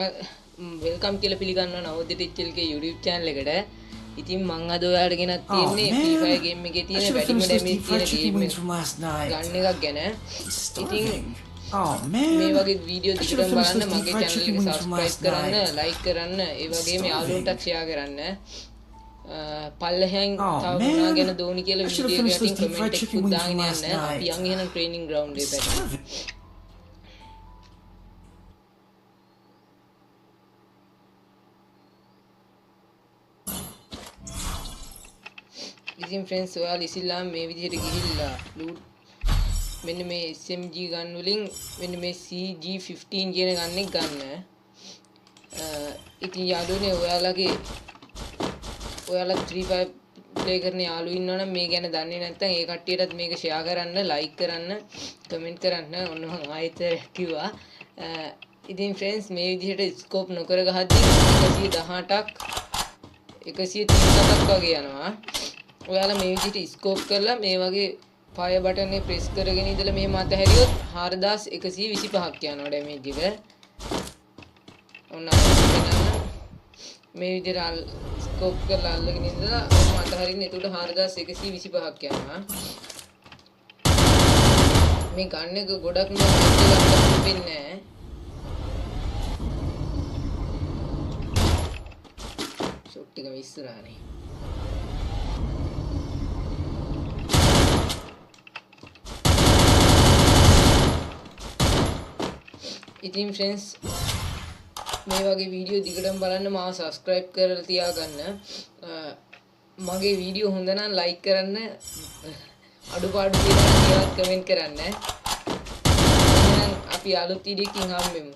Welcome කියලා පිළිගන්නවා නවෝදය ටිචල්ගේ YouTube channel එකට. ඉතින් මම අද ඔයාලට ගෙනත් තියෙන්නේ Free Fire game එකේ තියෙන වැඩිම damage තියෙන game ගන්න එකක් ගැන. ඉතින් මේ වගේ වීඩියෝ දිගටම බලන්න මගේ channel එක subscribe කරන්න, like කරන්න, ඒ වගේම යාළුවන්ටත් share කරන්න. පල්ලෙහෙන් තව මොනවා ගැන දෝනි කියලා වීඩියෝ එකකින් comment එකකුත් දාගෙන යන්න. අපි යන් එහෙනම් training ground එකට. ඉතින් friends ඔයාලා ඉතින්ලා මේ විදිහට ගිහිල්ලා loot මෙන්න මේ SMG ගන් වලින් මෙන්න මේ CG15 කියන ගන් එක ගන්න. ඉතින් යාළුවනේ ඔයාලා Free Fire play කරන යාළුවෝ ඉන්නවනම් මේ ගැන දන්නේ නැත්නම් ඒ කට්ටියටත් මේක share කරන්න, like කරන්න, comment කරන්න. ඔන්න මම ආයෙත් කිව්වා. ඉතින් friends මේ විදිහට scope නොකර ගහද්දී 118ක් 130ක් වගේ යනවා. ඔයාලා මේ විදිහට ස්කෝප් කරලා මේ වගේ ෆයර් බටන් එක ප්‍රෙස් කරගෙන ඉඳලා මෙහෙම අතහැරියොත් 4125ක් යනවා ඩැමේජ් එක. ඔන්න මේ විදිහට ස්කෝප් කරලා අල්ලගෙන ඉඳලා ඔන්න අතහරින්න. එතකොට 4125ක් යනවා. මේ ගන්න එක ගොඩක්ම ගන්න වෙන්නේ නැහැ. ෂොට් එක ඉස්සරහනේ. ඉතින් friends මේ වගේ වීඩියෝ දිගටම බලන්න මාව subscribe කරලා තියාගන්න. මගේ වීඩියෝ හොඳ නම් like කරන්න, අඩුපාඩු තියෙනවා කියලා comment කරන්න. එහෙනම් අපි අලුත් වීඩියෝ එකකින් හම්බෙමු.